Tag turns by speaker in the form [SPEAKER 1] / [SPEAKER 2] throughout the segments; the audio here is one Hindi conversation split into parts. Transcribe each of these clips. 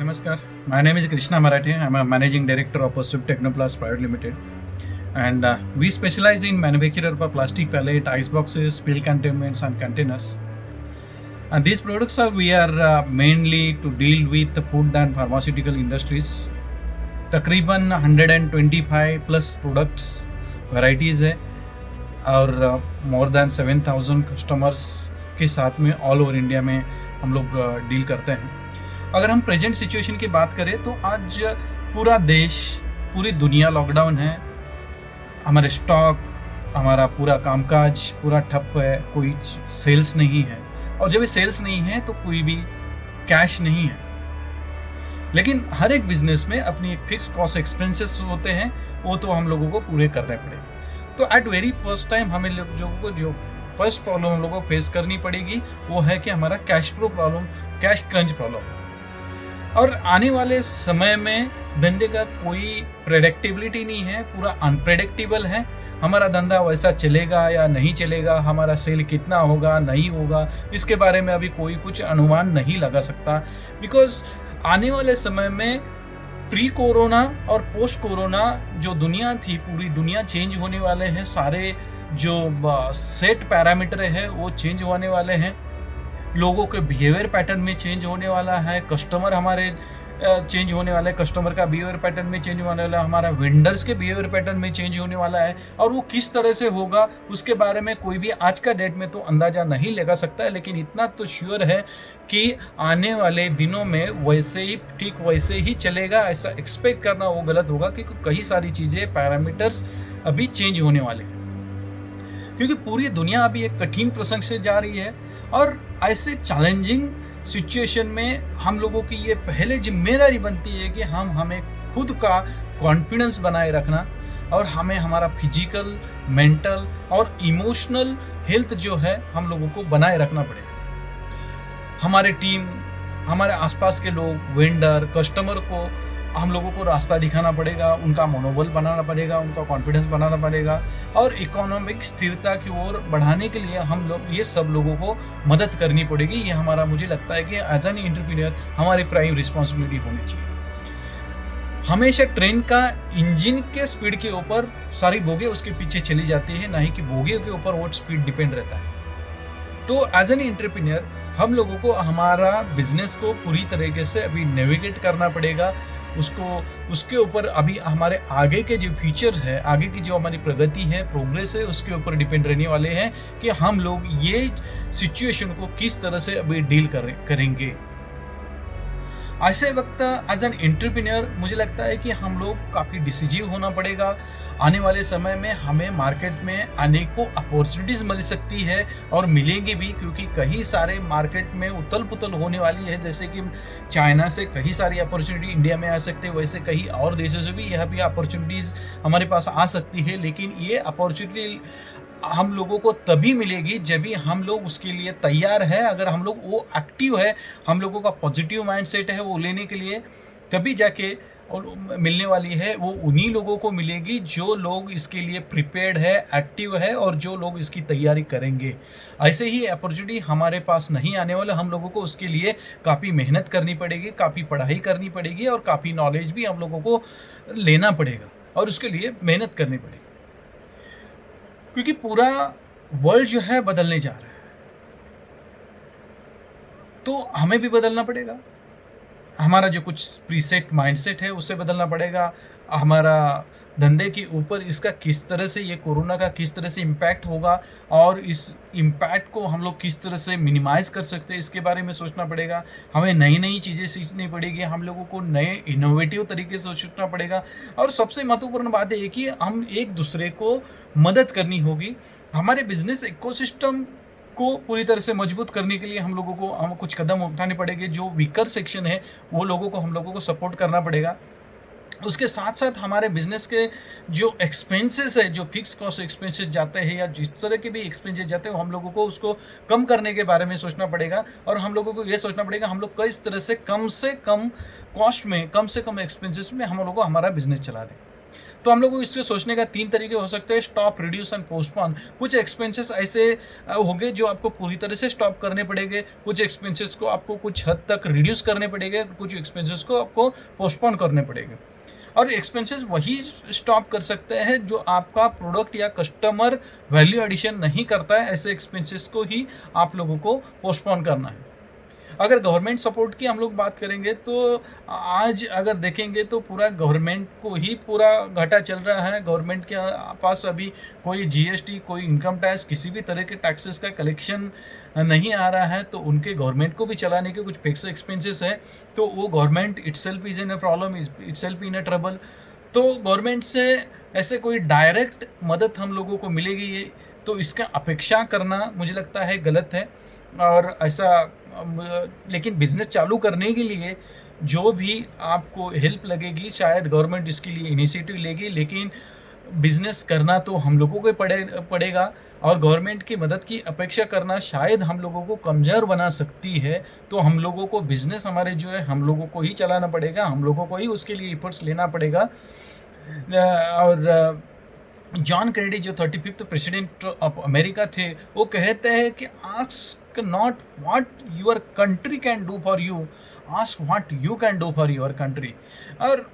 [SPEAKER 1] Namaskar. My name is Krishna Marathe. I'm a managing director of Swift Technoplast Private Limited, and we specialize in manufacture of plastic pallet, ice boxes, pill containments, and containers. And these products are mainly to deal with the food and pharmaceutical industries. तकरीबन 125 प्लस प्रोडक्ट्स वैराइटीज़ है और मोर देन 7,000 कस्टमर्स के साथ में ऑल ओवर इंडिया में हम लोग डील करते हैं. अगर हम प्रेजेंट सिचुएशन की बात करें तो आज पूरा देश, पूरी दुनिया लॉकडाउन है. हमारे स्टॉक, हमारा पूरा कामकाज पूरा ठप है, कोई सेल्स नहीं है. और जब ये सेल्स नहीं है तो कोई भी कैश नहीं है. लेकिन हर एक बिजनेस में अपनी एक फिक्स कॉस्ट एक्सपेंसेस होते हैं, वो तो हम लोगों को पूरे करने पड़ेंगे. तो एट वेरी फर्स्ट टाइम हमें लोगों को जो फर्स्ट प्रॉब्लम हम लोगों को फेस करनी पड़ेगी वो है कि हमारा cash flow problem, cash crunch problem. और आने वाले समय में धंधे का कोई प्रेडिक्टेबिलिटी नहीं है, पूरा अनप्रेडिक्टेबल है. हमारा धंधा वैसा चलेगा या नहीं चलेगा, हमारा सेल कितना होगा नहीं होगा, इसके बारे में अभी कोई कुछ अनुमान नहीं लगा सकता. बिकॉज आने वाले समय में प्री कोरोना और पोस्ट कोरोना जो दुनिया थी, पूरी दुनिया चेंज होने वाले हैं. सारे जो सेट पैरामीटर है वो चेंज होने वाले हैं. लोगों के बिहेवियर पैटर्न में चेंज होने वाला है. कस्टमर हमारे चेंज होने वाला है, कस्टमर का बिहेवियर पैटर्न में चेंज होने वाला है, हमारा वेंडर्स के बिहेवियर पैटर्न में चेंज होने वाला है. और वो किस तरह से होगा उसके बारे में कोई भी आज का डेट में तो अंदाज़ा नहीं लगा सकता है. लेकिन इतना तो श्योर है कि आने वाले दिनों में वैसे ही, ठीक वैसे ही चलेगा. ऐसा एक्सपेक्ट करना वो गलत होगा क्योंकि कई सारी चीज़ें, पैरामीटर्स अभी चेंज होने वाले हैं. क्योंकि पूरी दुनिया अभी एक कठिन प्रसंग से जा रही है. और ऐसे चैलेंजिंग सिचुएशन में हम लोगों की ये पहले जिम्मेदारी बनती है कि हमें खुद का कॉन्फिडेंस बनाए रखना और हमें हमारा फिजिकल, मेंटल और इमोशनल हेल्थ जो है हम लोगों को बनाए रखना पड़ेगा. हमारे टीम, हमारे आसपास के लोग, वेंडर, कस्टमर को हम लोगों को रास्ता दिखाना पड़ेगा, उनका मनोबल बनाना पड़ेगा, उनका कॉन्फिडेंस बनाना पड़ेगा. और इकोनॉमिक स्थिरता की ओर बढ़ाने के लिए हम लोग ये सब लोगों को मदद करनी पड़ेगी. ये हमारा, मुझे लगता है कि एज एन एंटरप्रेन्योर हमारी प्राइम रिस्पॉन्सिबिलिटी होनी चाहिए. हमेशा ट्रेन का इंजन के स्पीड के ऊपर सारी बोगियाँ उसके पीछे चली जाती है, ना ही कि बोगियों के ऊपर वो स्पीड डिपेंड रहता है. तो एज एन एंटरप्रेन्योर हम लोगों को हमारा बिजनेस को पूरी तरीके से अभी नेविगेट करना पड़ेगा. उसके ऊपर अभी हमारे आगे के जो फ्यूचर है, आगे की जो हमारी प्रगति है, प्रोग्रेस है, उसके ऊपर डिपेंड रहने वाले हैं कि हम लोग ये सिचुएशन को किस तरह से अभी डील करेंगे. ऐसे वक्त एज एन एंटरप्रेन्योर मुझे लगता है कि हम लोग काफ़ी डिसिजिव होना पड़ेगा. आने वाले समय में हमें मार्केट में अनेकों अपॉर्चुनिटीज़ मिल सकती है और मिलेंगी भी, क्योंकि कई सारे मार्केट में उथल पुथल होने वाली है. जैसे कि चाइना से कई सारी अपॉर्चुनिटी इंडिया में आ सकती है, वैसे कई और देशों से भी यह भी अपॉर्चुनिटीज़ हमारे पास आ सकती है. लेकिन ये अपॉर्चुनिटी हम लोगों को तभी मिलेगी जब भी हम लोग उसके लिए तैयार है. अगर हम लोग वो एक्टिव है, हम लोगों का पॉजिटिव माइंडसेट है वो लेने के लिए, तभी जाके और मिलने वाली है. वो उन्हीं लोगों को मिलेगी जो लोग इसके लिए प्रिपेयर्ड है, एक्टिव है और जो लोग इसकी तैयारी करेंगे. ऐसे ही अपॉर्चुनिटी हमारे पास नहीं आने वाला. हम लोगों को उसके लिए काफ़ी मेहनत करनी पड़ेगी, काफ़ी पढ़ाई करनी पड़ेगी और काफ़ी नॉलेज भी हम लोगों को लेना पड़ेगा और उसके लिए मेहनत करनी पड़ेगी. क्योंकि पूरा वर्ल्ड जो है बदलने जा रहा है, तो हमें भी बदलना पड़ेगा. हमारा जो कुछ प्रीसेट माइंडसेट है उसे बदलना पड़ेगा. हमारा धंधे के ऊपर इसका किस तरह से, ये कोरोना का किस तरह से इम्पैक्ट होगा और इस इम्पैक्ट को हम लोग किस तरह से मिनिमाइज़ कर सकते हैं, इसके बारे में सोचना पड़ेगा. हमें नई नई चीज़ें सीखनी पड़ेगी, हम लोगों को नए इनोवेटिव तरीके से सोचना पड़ेगा. और सबसे महत्वपूर्ण बात है कि हम एक दूसरे को मदद करनी होगी. हमारे बिजनेस इकोसिस्टम को पूरी तरह से मजबूत करने के लिए हम लोगों को कुछ कदम उठाने पड़ेंगे. जो वीकर सेक्शन है वो लोगों को, हम लोगों को सपोर्ट करना पड़ेगा. उसके साथ साथ हमारे बिजनेस के जो एक्सपेंसेस है, जो फिक्स कॉस्ट एक्सपेंसेस जाते हैं या जिस तरह के भी एक्सपेंसेस जाते हैं, हम लोगों को उसको कम करने के बारे में सोचना पड़ेगा. और हम लोगों को ये सोचना पड़ेगा हम लोग किस तरह से कम कॉस्ट में, कम से कम एक्सपेंसेस में हम लोगों को हमारा बिजनेस चला दें. तो हम लोग को इससे सोचने का 3 तरीके हो सकते हैं, स्टॉप, रिड्यूस एंड पोस्टपोन। कुछ एक्सपेंसेस ऐसे होंगे जो आपको पूरी तरह से स्टॉप करने पड़ेंगे, कुछ एक्सपेंसेस को आपको कुछ हद तक रिड्यूस करने पड़ेंगे, कुछ एक्सपेंसेस को आपको पोस्टपोन करने पड़ेंगे। और एक्सपेंसेस वही स्टॉप कर सकते हैं जो आपका प्रोडक्ट या कस्टमर वैल्यू एडिशन नहीं करता है, ऐसे एक्सपेंसेस को ही आप लोगों को पोस्टपोन करना है। अगर गवर्नमेंट सपोर्ट की हम लोग बात करेंगे तो आज अगर देखेंगे तो पूरा गवर्नमेंट को ही पूरा घाटा चल रहा है। गवर्नमेंट के पास अभी कोई जीएसटी, कोई इनकम टैक्स, किसी भी तरह के टैक्सेस का कलेक्शन नहीं आ रहा है, तो उनके गवर्नमेंट को भी चलाने के कुछ फिक्स एक्सपेंसेस है, तो वो government itself is in a problem, itself in a trouble. तो गवर्नमेंट से ऐसे कोई डायरेक्ट मदद हम लोगों को मिलेगी ये, तो इसका अपेक्षा करना मुझे लगता है गलत है। और ऐसा लेकिन बिजनेस चालू करने के लिए जो भी आपको हेल्प लगेगी शायद गवर्नमेंट इसके लिए इनिशिएटिव लेगी, लेकिन बिजनेस करना तो हम लोगों को पड़ेगा। और गवर्नमेंट की मदद की अपेक्षा करना शायद हम लोगों को कमज़ोर बना सकती है। तो हम लोगों को बिजनेस हमारे जो है हम लोगों को ही चलाना पड़ेगा, हम लोगों को ही उसके लिए एफर्ट्स लेना पड़ेगा। और जॉन कैनेडी जो 35th प्रेसिडेंट ऑफ अमेरिका थे, वो कहते हैं कि ask not what your country can do for you, ask what you can do for your country. और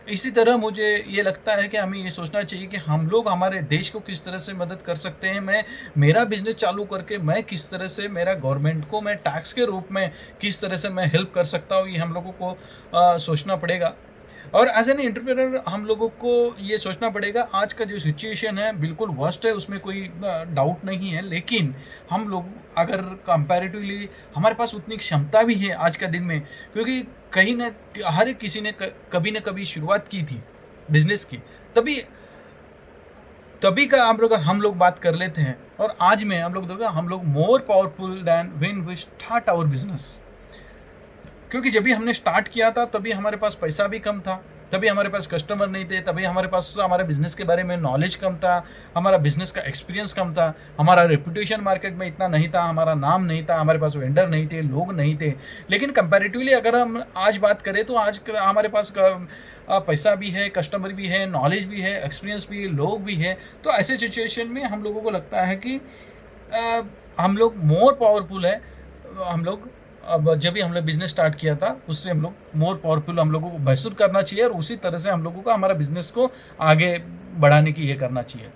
[SPEAKER 1] इसी तरह मुझे ये लगता है कि हमें ये सोचना चाहिए कि हम लोग हमारे देश को किस तरह से मदद कर सकते हैं। मैं मेरा बिजनेस चालू करके मैं किस तरह से मेरा गवर्नमेंट को मैं टैक्स के रूप में किस तरह से मैं हेल्प कर सकता हूँ, ये हम लोगों को सोचना पड़ेगा। और एज एन एंटरप्रेन्योर हम लोगों को ये सोचना पड़ेगा, आज का जो सिचुएशन है बिल्कुल वर्स्ट है, उसमें कोई डाउट नहीं है, लेकिन हम लोग अगर कंपैरेटिवली हमारे पास उतनी क्षमता भी है आज का दिन में, क्योंकि कहीं न हर एक किसी ने कभी न कभी शुरुआत की थी बिजनेस की, तभी का हम लोग बात कर लेते हैं। और आज में हम लोग more powerful than when we start our business. क्योंकि जब भी हमने स्टार्ट किया था तभी हमारे पास पैसा भी कम था, तभी हमारे पास कस्टमर नहीं थे, तभी हमारे पास हमारे बिजनेस के बारे में नॉलेज कम था, हमारा बिजनेस का एक्सपीरियंस कम था, हमारा रेपुटेशन मार्केट में इतना नहीं था, हमारा नाम नहीं था, हमारे पास वेंडर नहीं थे, लोग नहीं थे। लेकिन कंपैरेटिवली अगर हम आज बात करें तो आज हमारे पास पैसा भी है, कस्टमर भी है, नॉलेज भी है, एक्सपीरियंस भी है, लोग भी है। तो ऐसे सिचुएशन में हम लोगों को लगता है कि हम लोग मोर पावरफुल है। हम लोग अब जब भी हम लोग बिजनेस स्टार्ट किया था उससे हम लोग मोर पावरफुल हम लोगों को महसूस करना चाहिए, और उसी तरह से हम लोगों को हमारा बिजनेस को आगे बढ़ाने की ये करना चाहिए।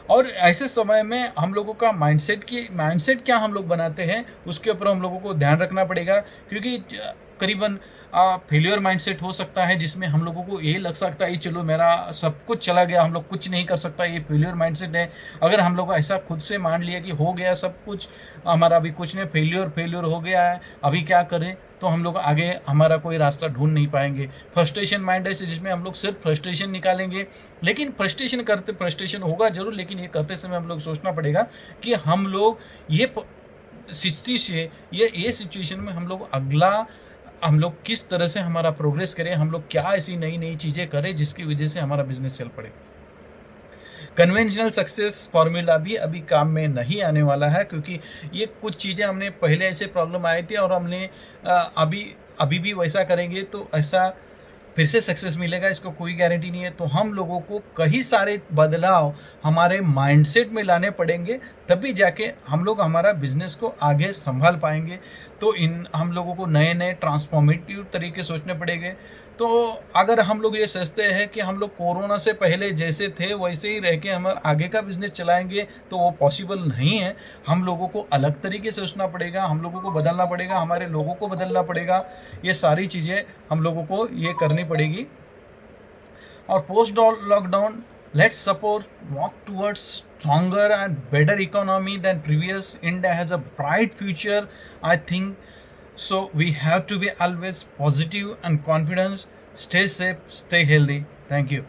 [SPEAKER 1] और ऐसे समय में हम लोगों का माइंडसेट क्या हम लोग बनाते हैं उसके ऊपर हम लोगों को ध्यान रखना पड़ेगा। क्योंकि करीबन फेलियर माइंडसेट हो सकता है जिसमें हम लोगों को ये लग सकता है चलो मेरा सब कुछ चला गया, हम लोग कुछ नहीं कर सकता, ये फेलियर माइंडसेट है। अगर हम लोग ऐसा खुद से मान लिया कि हो गया सब कुछ, हमारा अभी कुछ नहीं, फेलियर हो गया है, अभी क्या करें, तो हम लोग आगे हमारा कोई रास्ता ढूंढ नहीं पाएंगे। फ्रस्ट्रेशन माइंड है जिसमें हम लोग सिर्फ फ्रस्ट्रेशन निकालेंगे, लेकिन फ्रस्ट्रेशन होगा जरूर, लेकिन ये करते समय हम लोग सोचना पड़ेगा कि हम लोग ये सिचुएशन में हम लोग किस तरह से हमारा प्रोग्रेस करें, हम लोग क्या ऐसी नई चीज़ें करें जिसकी वजह से हमारा बिजनेस चल पड़े। कन्वेंशनल सक्सेस फॉर्मूला भी अभी काम में नहीं आने वाला है, क्योंकि ये कुछ चीज़ें हमने पहले ऐसे प्रॉब्लम आई थी और हमने अभी भी वैसा करेंगे तो ऐसा फिर से सक्सेस मिलेगा, इसको कोई गारंटी नहीं है। तो हम लोगों को कई सारे बदलाव हमारे माइंडसेट में लाने पड़ेंगे, तभी जाके हम लोग हमारा बिजनेस को आगे संभाल पाएंगे। तो हम लोगों को नए ट्रांसफॉर्मेटिव तरीके सोचने पड़ेंगे। तो अगर हम लोग ये सोचते हैं कि हम लोग कोरोना से पहले जैसे थे वैसे ही रह के हम आगे का बिजनेस चलाएंगे, तो वो पॉसिबल नहीं है। हम लोगों को अलग तरीके से सोचना पड़ेगा, हम लोगों को बदलना पड़ेगा, हमारे लोगों को बदलना पड़ेगा। ये सारी चीज़ें हम लोगों को ये करनी पड़ेगी। और post lockdown, let's support walk towards stronger and better economy than previous. India has a bright future, I think. So we have to be always positive and confident. Stay safe, stay healthy. Thank you.